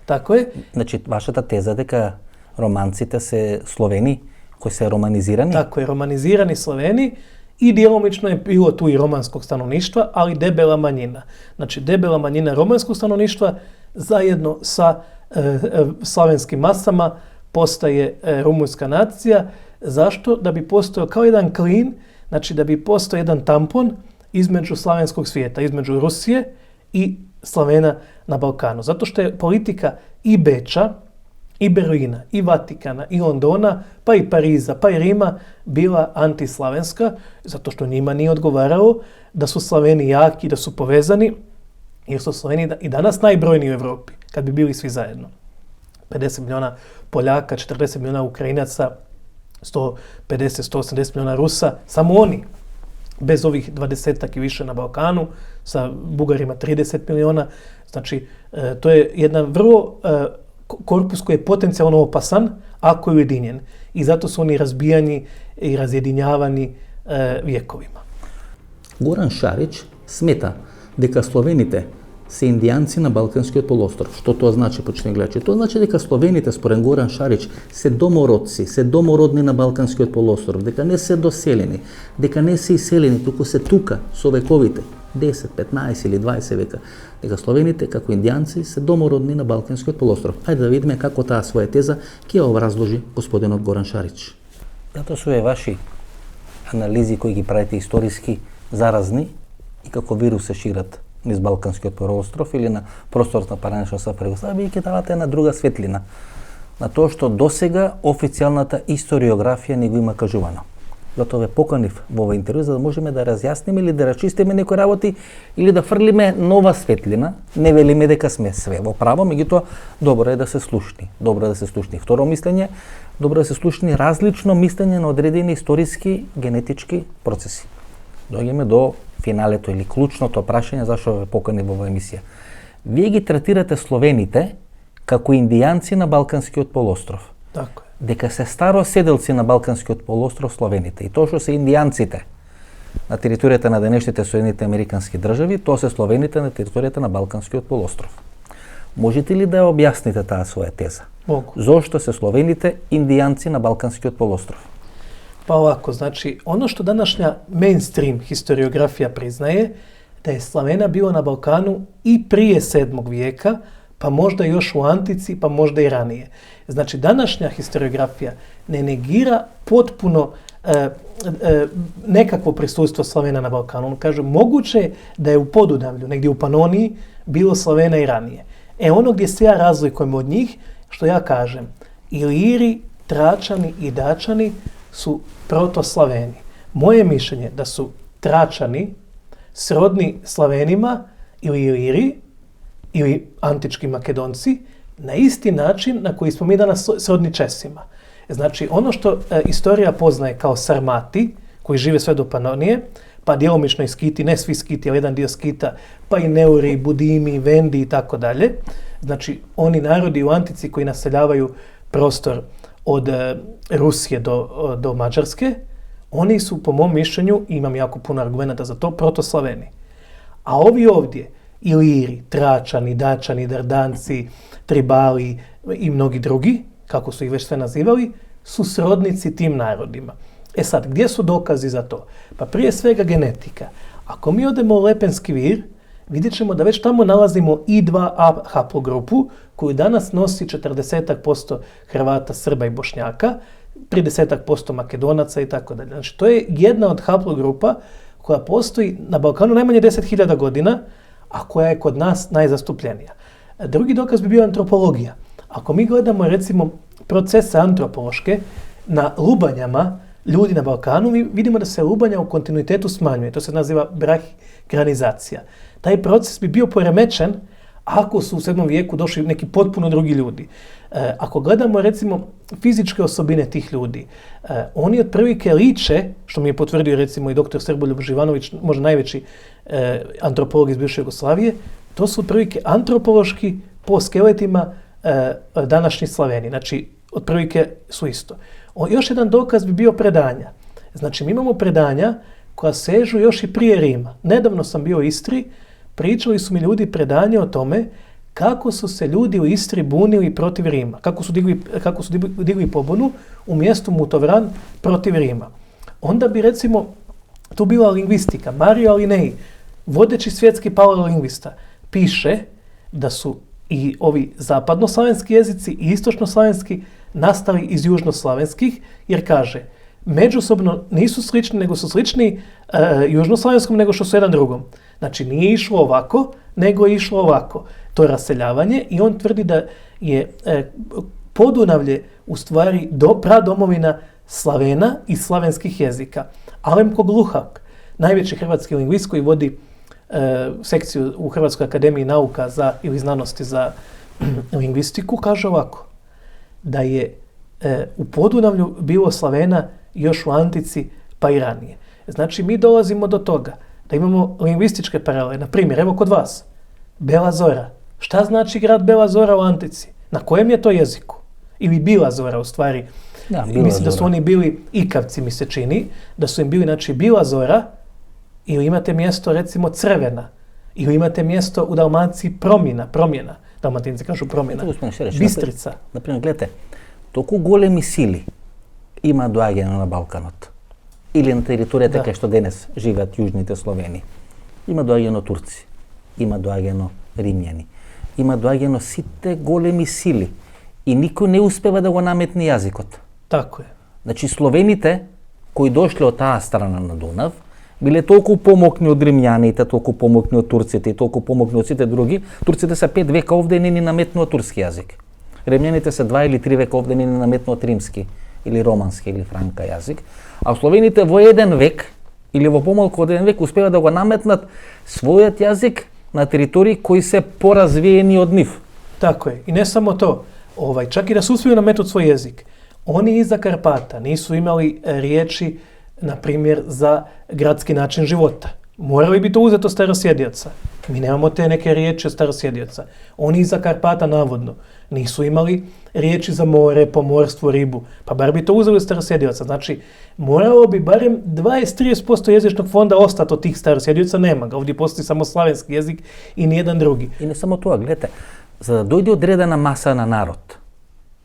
Тако е. Значи, вашата теза дека романците се словени, кои се романизирани? Тако е, романизирани Словени и дjelimično je bilo tu i romanskog stanovništva, ali debela manjina. Znači, debela manjina romanskog stanovništva zajedno sa slavenskim masama postaje rumunjska nacija. Zašto? Da bi postojao kao jedan klin, znači da bi postojao jedan tampon između slavenskog svijeta, između Rusije i Slavena na Balkanu. Zato što je politika i Beča, i Berlina, i Vatikana, i Londona, pa i Pariza, pa i Rima bila antislavenska, zato što njima nije odgovaralo da su Slaveni jaki, da su povezani, jer su Sloveni i danas najbrojniji u Europi, kad bi bili svi zajedno. 50 milijuna Poljaka, 40 milijuna Ukrajinaca, 150-180 milijuna Rusa, samo oni. Bez ovih 20-ak i više na Balkanu, sa Bugarima 30 milijuna. Znači, to je jedan vrlo korpus koji je potencijalno opasan ako je ujedinjen. I zato su oni razbijani i razjedinjavani vjekovima. Горан Шарич смета дека словените се индијанци на Балканскиот полуостров. Што тоа значи, почитани гледачи? Тоа значи дека словените, според Горан Шарич, се домородци, се домородни на Балканскиот полуостров, дека не се доселени, дека не се иселени, туку се тука со вековите, 10, 15 или 20 века, дека словените, како индијанци, се домородни на Балканскиот полуостров. Ајде да видиме како таа своја теза ќе ја образложи господинот Горан Шарич. Зато су ваши анализи кои ги правите историски заразни и како вирус се шират низ Балканскиот полуостров или на просторот на паранична СФР Југославија, ќе давате една друга светлина на тоа што досега официјалната историографија не го има кажувано. Затоа ве поканив во овој интервју за да можеме да разјасниме или да рачистиме некои работи или да фрлиме нова светлина. Не велиме дека сме све во право, меѓутоа добро е да се слушни. Добро е да се слушни второ мислење, добро е да се слушни различно мислење на одредени историски генетички процеси. Доаѓаме до финалето или клучното прашање зашто ве покани во оваа емисија. Вие ги третирате словените како индијанци на Балканскиот полуостров. Тако е. дека се староседелци на Балканскиот полуостров словените и тоа што се индијанците на територијата на денешните Соединените Американски држави, тоа се словените на територијата на Балканскиот полуостров. Можете ли да ја објасните таа своја теза? Могу. Зошто се словените индијанци на Балканскиот полуостров? Pa ovako, znači, ono što današnja mainstream historiografija priznaje, da je Slavena bilo na Balkanu i prije 7. vijeka, pa možda još u Antici, pa možda i ranije. Znači, današnja historiografija ne negira potpuno nekakvo prisustvo Slavena na Balkanu. On kaže, moguće je da je u Podunavlju, negdje u Panoniji, bilo Slavena i ranije. Ono gdje se ja razlikujem od njih, što ja kažem, Iliri, Tračani i Dačani su protoslaveni. Moje mišljenje da su Tračani srodni Slavenima ili Iliri ili antički Makedonci na isti način na koji smo mi danas srodni Česima. Znači, ono što istorija poznaje kao Sarmati, koji žive sve do Panonije, pa djelomično i Skiti, ne svi Skiti, ali jedan dio Skita, pa i Neuri, Budimi, Vendi i tako dalje. Znači, oni narodi u Antici koji naseljavaju prostor od Rusije do Mađarske, oni su, po mom mišljenju, imam jako puno argumenta za to, protoslaveni. A ovi ovdje, Iliri, Tračani, Dačani, Dardanci, Tribali i mnogi drugi, kako su ih već sve nazivali, su srodnici tim narodima. E sad, gdje su dokazi za to? Pa prije svega genetika. Ako mi odemo u Lepenski vir, vidjet ćemo da već tamo nalazimo I2A haplogrupu, koju danas nosi 40% Hrvata, Srba i Bošnjaka, 30% Makedonaca i tako dalje. Znači, to je jedna od haplogrupa koja postoji na Balkanu najmanje 10.000 godina, a koja je kod nas najzastupljenija. Drugi dokaz bi bio antropologija. Ako mi gledamo, recimo, procese antropološke na lubanjama ljudi na Balkanu, mi vidimo da se lubanja u kontinuitetu smanjuje. To se naziva brahigranizacija. Taj proces bi bio poremećen ako su u 7. vijeku došli neki potpuno drugi ljudi. Ako gledamo, recimo, fizičke osobine tih ljudi, oni otprilike liče, što mi je potvrdio, recimo, i dr. Srboljub Živanović, možda najveći antropolog iz bivše Jugoslavije, to su otprilike antropološki po skeletima današnji Slaveni. Znači, otprilike su isto. Još jedan dokaz bi bio predanja. Znači, mi imamo predanja koja sežu još i prije Rima. Nedavno sam bio u Istri, pričali su mi ljudi predanje o tome kako su se ljudi u Istri bunili protiv Rima, kako su digli pobunu u mjestu Mutovran protiv Rima. Onda bi, recimo, tu bila lingvistika. Mario Alinej, vodeći svjetski paleolingvista, piše da su i ovi zapadnoslavenski jezici i istočnoslavenski nastali iz južnoslavenskih, jer kaže, međusobno nisu slični, nego su slični južnoslavenskom nego što su jedan drugom. Znači, nije išlo ovako, nego je išlo ovako. To je raseljavanje i on tvrdi da je Podunavlje u stvari pradomovina Slavena i slavenskih jezika. Alemko Gluhak, najveći hrvatski lingvist koji vodi sekciju u Hrvatskoj akademiji nauka ili znanosti za lingvistiku, kaže ovako, da je u Podunavlju bilo Slavena još u Antici pa i ranije. Znači, mi dolazimo do toga da imamo lingvističke paralele. Na primjer, evo kod vas, Bela Zora. Šta znači grad Bela Zora u Antici? Na kojem je to jeziku? Ili Bila Zora, u stvari. Da, mislim da su oni bili Ikavci, mi se čini, da su im bili, znači, Bila Zora, ili imate mjesto, recimo, Crvena, ili imate mjesto u Dalmaciji Promjena. Dalmatinci kažu Promjena. Bistrica. Например, гледате, толку големи сили има доаѓање на Балканот или на територијата кај што денес живеат јужните Словени. Има доаѓање турци, има доаѓање римјани, има доаѓање сите големи сили и никој не успева да го наметне јазикот. Тако е. Значи, словените кои дошле од таа страна на Дунав биле толку помокни од римјаните, толку помокни од турците и толку помокни од сите други. Турците се 5 века овде и не ни наметнуваат турски јазик. Римјаните се 2 или 3 века овде не ни наметнуваат римски или романски или франка јазик. А словените во 1 век или во помалку од 1 век успеа да го наметнат својот јазик на територии кои се поразвиени од нив. Tako je. I ne samo to. Čak i da su uspjeli nametnuti svoj jezik. Oni iza Karpata nisu imali riječi, na primjer, za gradski način života. Morali bi to uzeti od starosjedioca. Mi nemamo te neke riječi od starosjedioca. Oni iza Karpata navodno nisu imali riječi za more, pomorstvo, ribu. Pa bar bi to uzeli od starosjedioca. Znači, moralo bi barem 20-30% jezičnog fonda ostati od tih starosjedioca, nema ga. Ovdje postoji samo slavenski jezik i nijedan drugi. I ne samo to, gledajte, za da dojde odredena masa na narod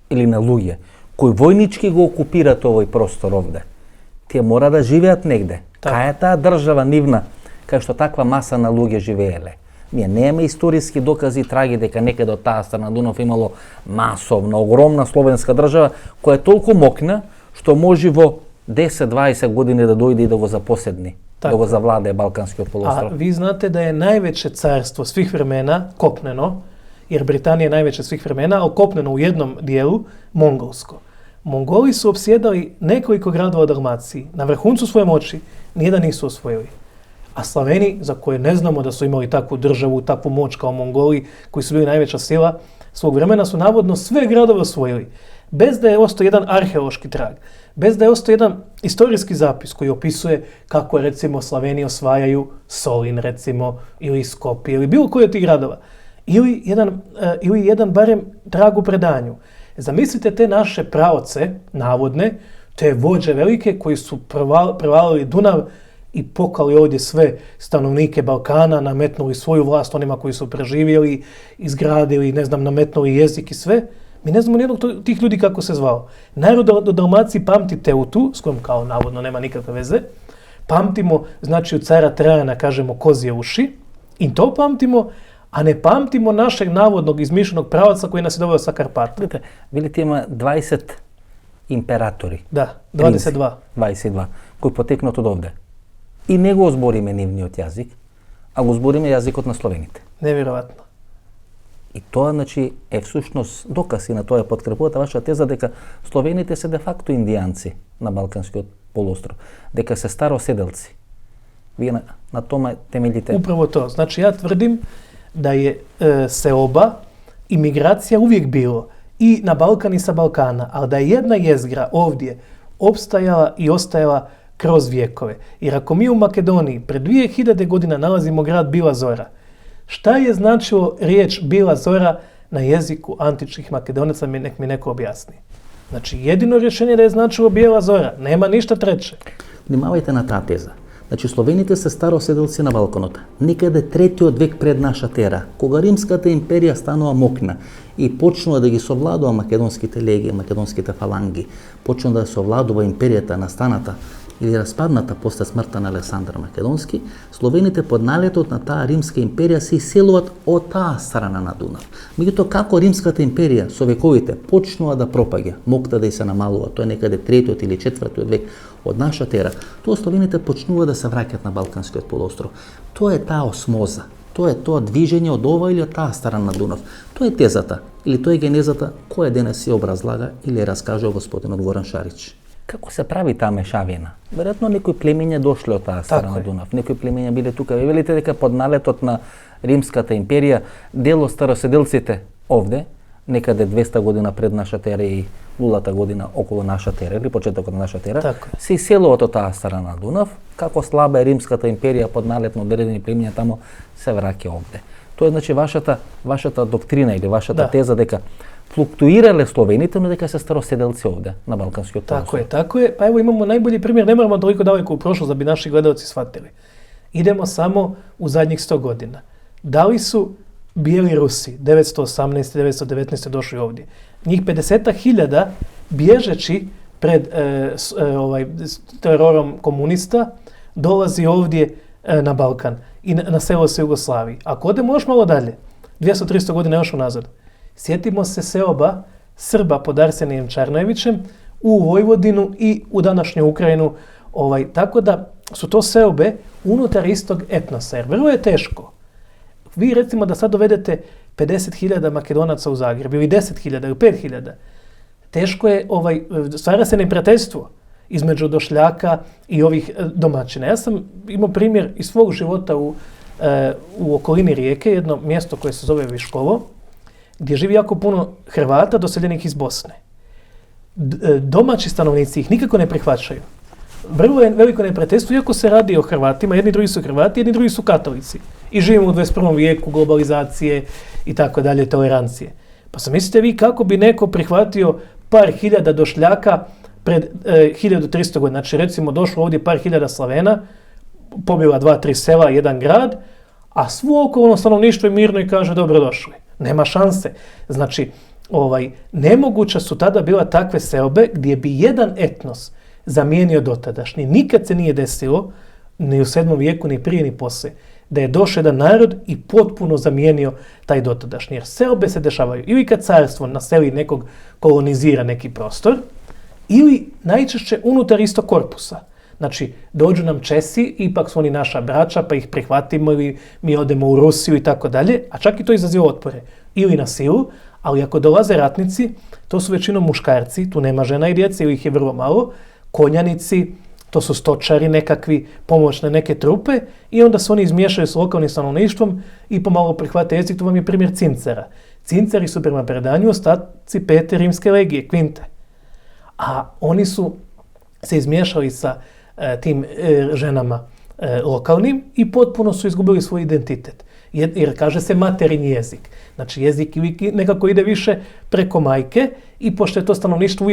ili na ljude koji vojnički go okupirati ovaj prostor ovde, tije mora da živijat negde. Kaj je ta država nivna, kaj što takva masa na ljude živele? Ние немаме историски докази и траги дека некаде од таа страна Дунав имало масовна, огромна словенска држава која е толку мокна што може во 10-20 години да дојде и да го запоседни, да го завладее Балканскиот полуостров. A vi znate da je najveće carstvo svih vremena kopneno, jer Britanija je najveće svih vremena, ali kopneno u jednom dijelu, mongolsko. Mongoli su opsjedali nekoliko gradova u Dalmaciji, na vrhuncu svoje moći, nijedan nisu osvojili. A Slaveni, za koje ne znamo da su imali takvu državu, takvu moć kao Mongoli, koji su bili najveća sila, svog vremena su navodno sve gradove osvojili. Bez da je ostao jedan arheološki trag, bez da je ostao jedan istorijski zapis koji opisuje kako recimo Slaveni osvajaju Solin recimo, ili Skopje, ili bilo koji od tih gradova. Ili jedan barem trag u predanju. Zamislite te naše praoce, navodne, te vođe velike koji su prevalili Dunav i pokali ovdje sve stanovnike Balkana, nametnuli svoju vlast onima koji su preživjeli, izgradili, nametnuli jezik i sve. Mi ne znamo nijednog tih ljudi kako se zvao. Narod od Dalmaciji pamti Teutu, s kojom kao navodno nema nikakve veze. Pamtimo, znači od cara Trajana kažemo kozije uši. I to pamtimo, a ne pamtimo našeg navodnog izmišljenog pravaca koji nas je doveo sa Karpata. Vidite, vidite ima 20 imperatori. Da, 22. 22, koji poteknат od ovde. I не го збориме нивниот јазик, а го збориме јазикот на словените. Невероvatno. И тоа, значи, е всушност доказ и на тоа е подкрепувата ваша теза дека словените се де факто индијанци на Балканскиот полуостров, дека се староседелци. Вие на тоа темелите. Upravo to. Znači ja tvrdim da je seoba i migracija uvijek bilo i na Balkan i sa Balkana, ali da je jedna jezgra ovdje opstajala i ostajala kroz vijekove. Jer ako mi u Makedoniji pred 2000 godina nalazimo grad Bila Zora, šta je značilo riječ Bila Zora na jeziku antičkih Makedonaca, nek mi neko objasni. Znači jedino rješenje da je značilo Bijela Zora, nema ništa treće. Внимавајте на таа теза. Значи словените се староседелци на Балканот. Некаде третиот век пред наша ера, кога Римската империја станува мокна и почнува да ги совладува македонските легии, македонските фаланги, почнува да совладува империјата настаната или распадната после смртта на Александар Македонски, словените под налетот на таа Римска империја се иселуваат од таа страна на Дунав. Меѓутоа, како Римската империја со вековите почнува да пропаѓа, мокта да и се намалува, тоа е некаде третиот или четвртиот век од нашата ера, тоа словените почнува да се враќаат на Балканскиот полуостров. Тоа е таа осмоза, тоа е тоа движење од ова или од таа страна на Дунав. Тоа е тезата, или тоа е генезата која денес се образлага или раскажува господинот Горан Шарич. Како се прави таа мешавина? Веројатно некои племиња дошле од таа страна на Дунав, некои племиња биле тука. Вие велите дека под налетот на Римската империја дел од староседелците овде, некаде 200 година пред нашата ера и нулата година околу нашата ера или почетокот на нашата ера, се иселуваат од таа страна на Дунав, како слаба е Римската империја под налет на одредени племиња тамо се враќа овде. Тоа е значи вашата доктрина или вашата теза дека флуктуирале словените, но дека се староседелци овде на Балканскиот полуостров. Tako je. Pa evo imamo najbolji primjer, ne moramo toliko daleko u prošlost da bi naši gledalci shvatili. Idemo samo u zadnjih 100 godina. Da li su bijeli Rusi 918. 919. došli ovdje? Njih 50.000 bježeći pred terorom komunista dolazi ovdje na Balkan i na selo se Jugoslaviji. Ako odemo još malo dalje, 200-300 godina još unazad, sjetimo se seoba Srba pod Arsenijem Čarnojevićem u Vojvodinu i u današnju Ukrajinu. Tako da su to seobe unutar istog etnosa, jer vrlo je teško. Vi recimo da sad dovedete 50.000 Makedonaca u Zagreb ili 10.000 ili 5.000. Teško je, stvara se neprijateljstvo između došljaka i ovih domaćina. Ja sam imao primjer iz svog života u okolini Rijeke, jedno mjesto koje se zove Viškovo, gdje živi jako puno Hrvata doseljenih iz Bosne. Domaći stanovnici ih nikako ne prihvaćaju. vrlo je veliko neprijateljstvo, iako se radi o Hrvatima, jedni drugi su Hrvati, jedni drugi su katolici. I živimo u 21. vijeku globalizacije i tako dalje, tolerancije. Pa sam mislite vi kako bi neko prihvatio par hiljada došljaka pred 1300 godina. Znači recimo došlo ovdje par hiljada Slavena, pobila 2-3 sela, jedan grad, a svo okolno stanovništvo je mirno i kaže dobrodošli. Nema šanse. Znači, nemoguće su tada bila takve seobe gdje bi jedan etnos zamijenio dotadašnji. Nikad se nije desilo, ni u 7. vijeku, ni prije, ni poslije, da je došao jedan narod i potpuno zamijenio taj dotadašnji. Jer seobe se dešavaju ili kad carstvo naseli nekog, kolonizira neki prostor, ili najčešće unutar istog korpusa. Znači, dođu nam Česi, ipak su oni naša braća, pa ih prihvatimo ili mi odemo u Rusiju i tako dalje, a čak i to izaziva otpore. Ili na silu, ali ako dolaze ratnici, to su većinom muškarci, tu nema žena i djece, ili ih je vrlo malo, konjanici, to su stočari nekakvi, pomoćne neke trupe, i onda se oni izmiješaju s lokalnim stanovništvom i pomalo prihvate jezik. To vam je primjer Cincera. Cinceri su prema predanju ostaci 5. rimske legije, Kvinte. A oni su se izmiješali sa tim ženama lokalnim i potpuno su izgubili svoj identitet. Jer kaže se materinji jezik. Znači jezik nekako ide više preko majke i pošto je to stanovništvo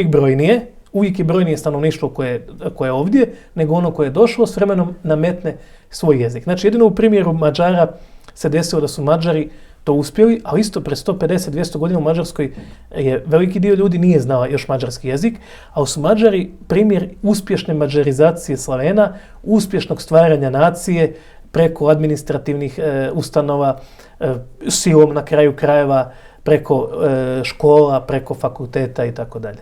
uvijek je brojnije stanovništvo koje je ovdje, nego ono koje je došlo, s vremenom nametne svoj jezik. Znači jedino u primjeru Mađara se desilo da su Mađari to uspjeli, ali isto pre 150-200 godina u Mađarskoj je veliki dio ljudi nije znao još mađarski jezik, ali su Mađari primjer uspješne mađarizacije Slavena, uspješnog stvaranja nacije preko administrativnih ustanova, silom na kraju krajeva, preko škola, preko fakulteta i tako dalje.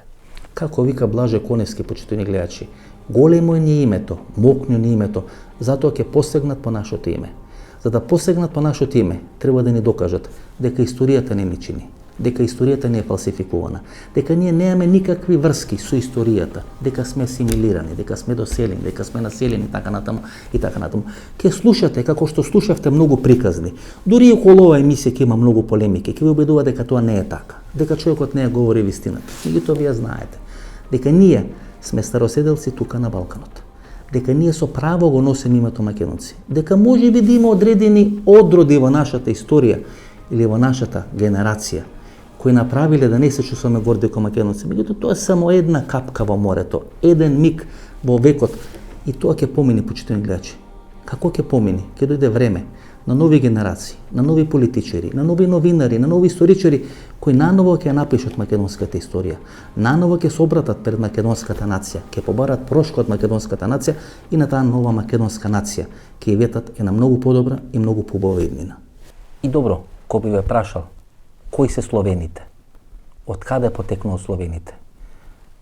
Kako vika Blaže Konevski, počitani gledači, golemo je imето, мокню ни името, затоа ќе посегнат по нашето име. За да посегнат по нашето име, треба да ни докажат дека историјата не ни чини, дека историјата не е фалсификувана, дека ние немаме никакви врски со историјата, дека сме асимилирани, дека сме доселени, дека сме населени, така натаму и така натаму. Ке слушате, како што слушавте многу приказни, дури и околу оваа емисија ќе има многу полемики, ќе ви убедува дека тоа не е така, дека човекот не ја говори вистината. Меѓутоа вие знаете дека ние сме староседелци тука на Балканот, дека ние со право го носиме името македонци, дека може би да има одредени одроди во нашата историја или во нашата генерација кои направиле да не се чувствуваме горди како македонци. Меѓутоа тоа е само една капка во морето, еден миг во векот и тоа ќе помине, почитани гледачи. Како ќе помине? Ќе дојде време на нови генерации, на нови политичари, на нови новинари, на нови историчари кои наново ќе напишат македонската историја, наново ќе се обратат пред македонската нација, ќе побарат прошка од македонската нација и на таа нова македонска нација ќе ја ветат една многу подобра и многу поубава иднина. И добро, кој би ве прашал, кои се словените? Од каде потекнува словените?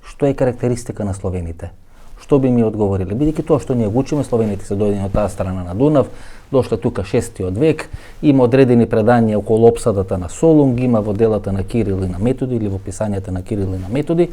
Што е карактеристика на словените? Што би ми одговориле? Бидејќи тоа што ние го учиме, словените се дојдени од таа страна на Дунав, дошле тука 6. век, има одредени предања околу опсадата на Солунг, има во делата на Кирил и на Методи или во писањата на Кирил и на Методи,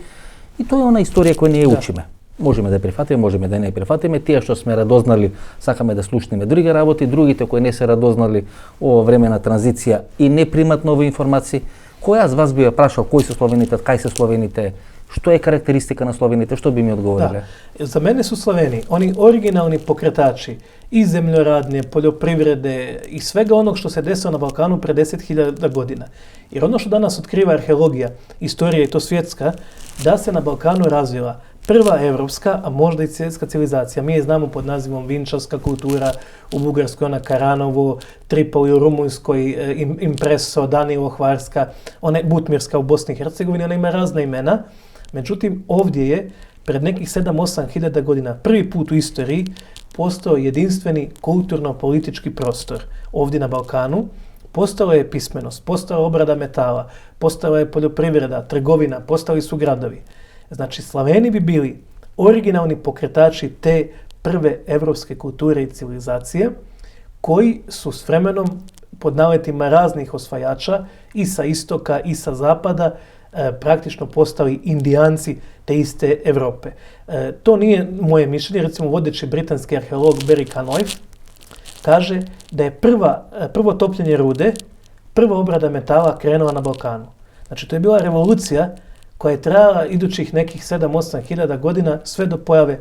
и тоа е она историја која ние учиме. Можеме да ја прифатиме, можеме да не ја прифатиме. Тие што сме радознали, сакаме да слушнеме други работи, другите кои не се радознали ова време на транзиција и не примат нови информации. Кој аз вас би ја прашал кои се словените, кај се словените, што е карактеристика на словените, што би ми одговориле? Да. За мене su Sloveni oni originalni pokretači i zemljoradnje, poljoprivrede i svega onog što se desilo na Balkanu pre 10.000 godina. Jer ono što danas otkriva arheologija, istorija i to svjetska, da se na Balkanu razvila prva evropska, a možda i svjetska civilizacija. Mi je znamo pod nazivom Vinčarska kultura, u Bugarskoj ona Karanovo, Tripoli u Rumunjskoj, Impreso, Danilo Hvarska, ona Butmirska u Bosni i Hercegovini, ona ima razna imena. Međutim, ovdje je pred nekih 7-8 hiljada godina prvi put u istoriji postao jedinstveni kulturno-politički prostor. Ovdje na Balkanu postala je pismenost, postala obrada metala, postala je poljoprivreda, trgovina, postali su gradovi. Znači, Slaveni bi bili originalni pokretači te prve evropske kulture i civilizacije koji su s vremenom pod naletima raznih osvajača i sa istoka i sa zapada praktično postali indijanci te iste Europe. To nije moje mišljenje, recimo vodeći britanski arheolog Barry Canoy kaže da je prvo topljenje rude, prva obrada metala krenula na Balkanu. Znači to je bila revolucija koja je trajala idućih nekih 7-8 hiljada godina sve do pojave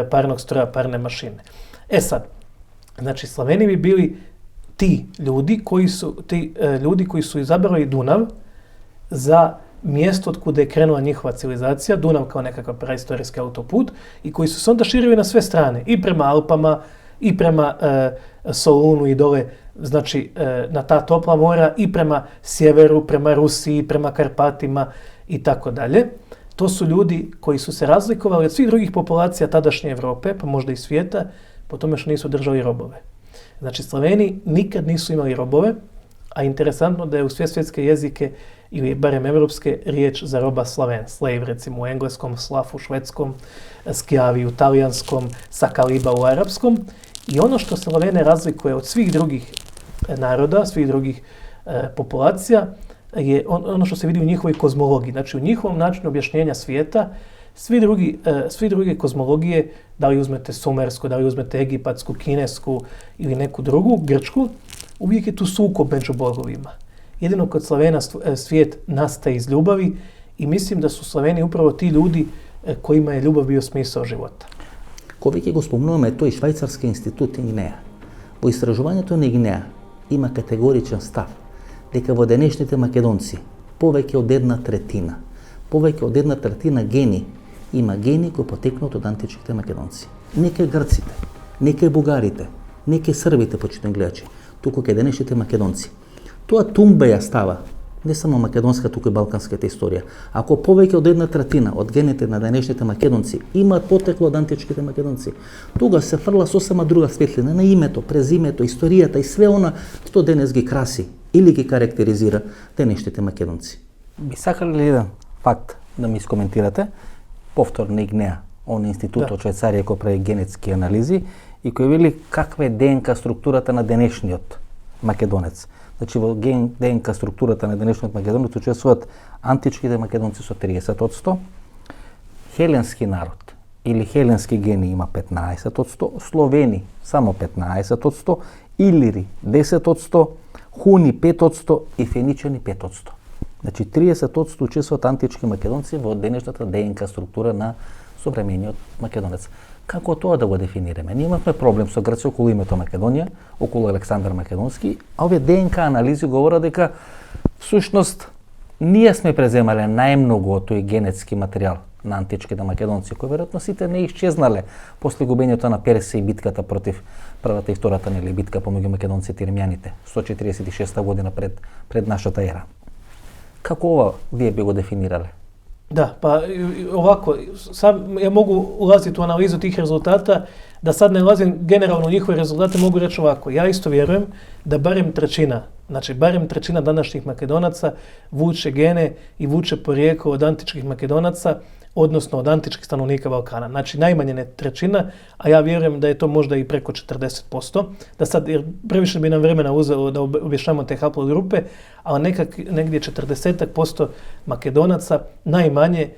parnog stroja, parne mašine. E sad, znači Slaveni bi bili ti ljudi koji su izabrali Dunav za mjesto od kuda je krenula njihova civilizacija, Dunav kao nekakav praistorijski autoput, i koji su se onda širili na sve strane, i prema Alpama, i prema Solunu i dole, znači na ta topla mora, i prema sjeveru, prema Rusiji, prema Karpatima i tako dalje. To su ljudi koji su se razlikovali od svih drugih populacija tadašnje Europe, pa možda i svijeta, po tome što nisu držali robove. Znači Slaveni nikad nisu imali robove, a interesantno da je u sve svjetske jezike, ili barem evropske, riječ za roba Slaven, slave recimo u engleskom, slaf u švedskom, skjavi u talijanskom, sakaliba u arapskom. I ono što Slavene razlikuje od svih drugih naroda, svih drugih populacija, je ono što se vidi u njihovoj kozmologiji. Znači u njihovom načinu objašnjenja svijeta, svi druge kozmologije, da li uzmete sumersku, da li uzmete egipatsku, kinesku ili neku drugu, grčku, uvijek je tu sukob među bogovima. Jedino kod Slavena svijet nastaje iz ljubavi i mislim da su Slaveni upravo ti ljudi kojima je ljubav bio smisao života. Ko веќе го спомнуваме, тој Швајцарски институт in Гвинеја. Во истражувањето на Гвинеја има категоричен став дека во денешните македонци повеќе од една третина гени има гени кои потекнат од античките македонци. Не кај грците, не кај бугарите, не кај србите, почитувани гледачи, туку кај денешните македонци. Тоа тумба ја става не само македонска, туку и балканската историја. Ако повеќе од една третина од гените на денешните македонци имаат потекло од античките македонци, тога се фрла сосема друга светлина на името, презимето, историјата и све она што денес ги краси или ги карактеризира денешните македонци. Би сакали ли еден факт да ми искоментирате? Повторно Гвинеја, он институт од Швајцарија кој прави генетски анализи и кој вели каква е ДНК структурата на денешниот македонец. Значи во ДНК структурата на денешниот македонец учествуваат античките македонци со 30%, хеленски народ или хеленски гени има 15%, словени само 15%, илири 10%, хуни 5% и феничани 5%. Значи 30% учествуваат антички македонци во денешната ДНК структура на современиот македонец. Како тоа да го дефинираме? Ние имавме проблем со Грција околу името Македонија, околу Александар Македонски, а овие ДНК анализи говорат дека всушност ние сме преземале најмногу од тој генетски материјал на античките македонци, кои веројатно сите не исчезнале после губењето на Персија и битката против првата и втората битка помеѓу македонците и римјаните, 146 година пред нашата ера. Како ова вие би го дефинирале? Da, pa ovako, sad ja mogu ulaziti u analizu tih rezultata, da sad ne ulazim generalno u njihove rezultate, mogu reći ovako, ja isto vjerujem da barem trećina današnjih Makedonaca vuče gene i vuče porijeklo od antičkih Makedonaca, odnosno od antičkih stanovnika Balkana. Znači najmanje ne trećina, a ja vjerujem da je to možda i preko 40%. Da sad, jer previše bi nam vremena uzelo da objašnjamo te haplogrupe, ali negdje 40% Makedonaca najmanje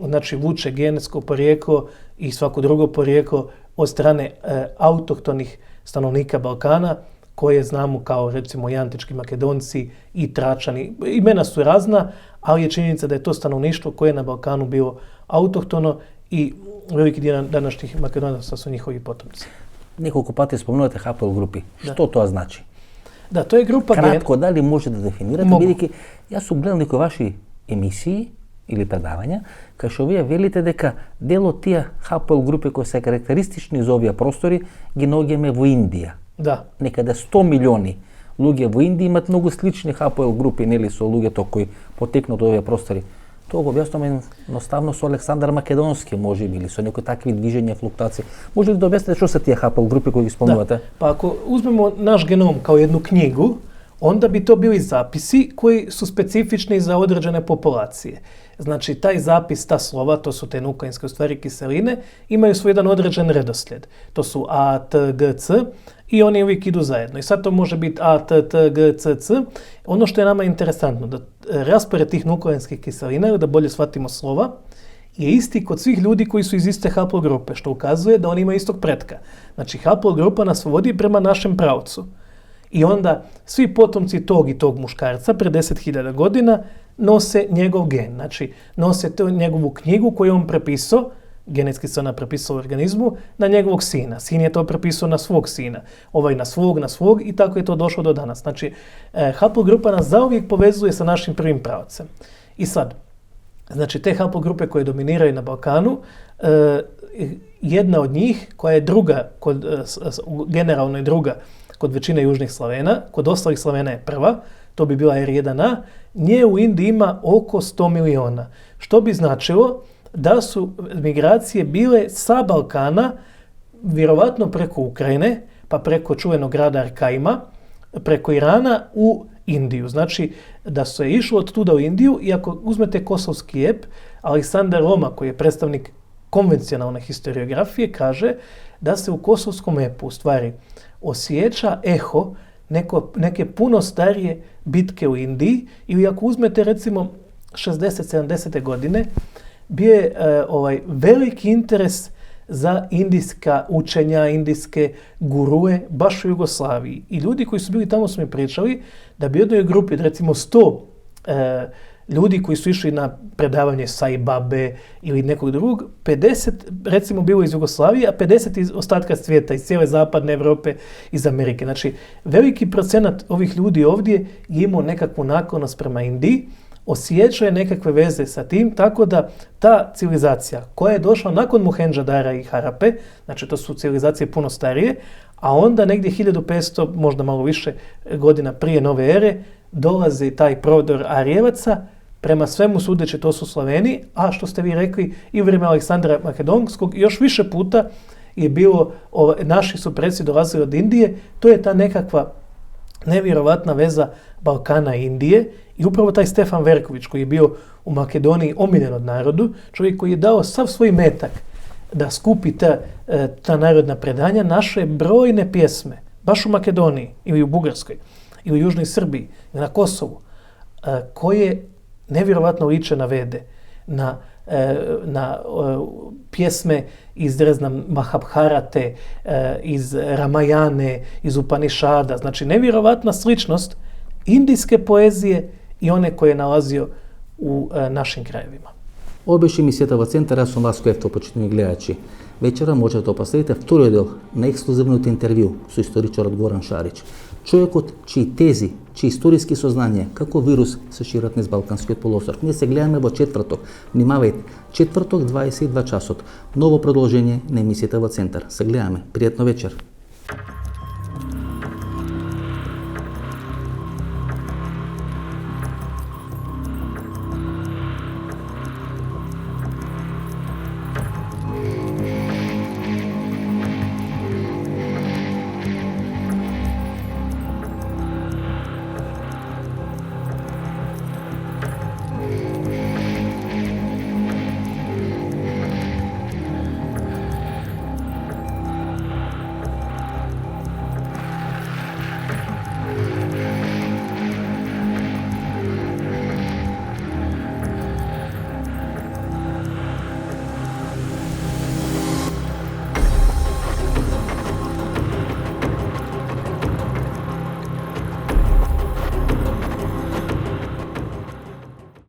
znači vuče genetsko porijeklo i svako drugo porijeklo od strane autohtonih stanovnika Balkana, koje znamo kao recimo i antički Makedonci i Tračani. Imena su razna, ali je činjenica da je to stanovništvo koje je na Balkanu bilo autohtono i veliki dio današnjih Makedonaca su njihovi potomci. Неколку пати спомнувате хаплогрупи. Што тоа значи? Da, to je grupa Кратко, дали може да дефинирате, бидејќи јас сум гледал некои ваши емисии или предавања, кај што вие велите дека дел од тие хаплогрупи кои се карактеристични за овие простори ги наоѓаме во Индија. Da. Некаде 100 милиони луѓе во Индија имаат многу слични ХПЛ групи, нели, со луѓето кои потекнат од овие простори. Тоа го објаснуваме едноставно со Александар Македонски, можеби, или со некои такви движења, флуктуации. Може ли да објасните што се тие ХПЛ групи кои ги спомнувате? Da. Pa ako uzmemo naš genom kao jednu knjigu, onda bi to bili zapisi koji su specifični za određene populacije. Znači, taj zapis, ta slova, to su te nukleinske u stvari kiseline, imaju svoj jedan određen redoslijed. To su A, T, G, C i oni uvijek idu zajedno. I sad to može biti A, T, T, G, C, C. Ono što je nama interesantno, da raspored tih nukleinskih kiselina, da bolje shvatimo slova, je isti kod svih ljudi koji su iz iste haplogrupe, što ukazuje da oni imaju istog pretka. Znači, haplogrupa nas vodi prema našem pravcu. I onda svi potomci tog i tog muškarca pre 10.000 godina nose njegov gen. Znači, nose njegovu knjigu koju on prepisao, genetski se ona prepisala u organizmu, na njegovog sina. Sin je to prepisao na svog sina. Ovaj na svog i tako je to došlo do danas. Znači, haplogrupa nas zauvijek povezuje sa našim prvim pravcem. I sad, znači te haplogrupe koje dominiraju na Balkanu, jedna od njih koja je druga, generalno je druga kod većine južnih Slavena, kod ostalih Slavena je prva, to bi bila R1A, nje u Indiji ima oko 100 miliona. Što bi značilo da su migracije bile sa Balkana, vjerovatno preko Ukrajine, pa preko čuvenog grada Arkaima, preko Irana u Indiju. Znači da se išlo od tuda u Indiju i ako uzmete kosovski ep, Aleksandar Roma, koji je predstavnik konvencionalne historiografije, kaže da se u kosovskom epu u stvari osjeća eho neke puno starije bitke u Indiji ili ako uzmete recimo 60-70. godine, bio je veliki interes za indijska učenja, indijske gurue baš u Jugoslaviji. I ljudi koji su bili tamo su mi pričali da bi u jednoj grupi, recimo 100 ljudi koji su išli na predavanje Sai Babe ili nekog drugog, 50 recimo bilo iz Jugoslavije, a 50 iz ostatka svijeta, iz cijele zapadne Europe, iz Amerike. Znači, veliki procenat ovih ljudi ovdje je imao nekakvu naklonost prema Indiji, osjećao je nekakve veze sa tim, tako da ta civilizacija koja je došla nakon Mohendžodara i Harape, znači to su civilizacije puno starije, a onda negdje 1500, možda malo više godina prije nove ere, dolazi taj prodor Arijevaca, prema svemu sudeći to su Slaveni, a što ste vi rekli i u vrijeme Aleksandra Makedonskog još više puta je bilo, naši su preci dolazili od Indije, to je ta nekakva nevjerovatna veza Balkana i Indije i upravo taj Stefan Verković koji je bio u Makedoniji omiljen od narodu, čovjek koji je dao sav svoj metak da skupi ta narodna predanja, naše brojne pjesme, baš u Makedoniji ili u Bugarskoj ili u Južnoj Srbiji ili na Kosovu, koje nevjerovatno liče na Vede, na pjesme iz Mahabharate, iz Ramajane, iz Upanišada. Znači, nevjerovatna sličnost indijske poezije i one koje je nalazio u našim krajevima. Обеше емисијата во Центар, јас сум Васко Ефтов, почитувани гледачи. Вечера можете да последите вториот дел на ексклузивното интервју со историчарот Горан Шарич, човекот чии тези, чии историски сознание како вирус се шират низ Балканскиот полуостров. Ние се гледаме во четврток. Внимавајте, четврток 22 часот. Ново продолжение на емисијата во Центар. Се гледаме. Пријатно вечер.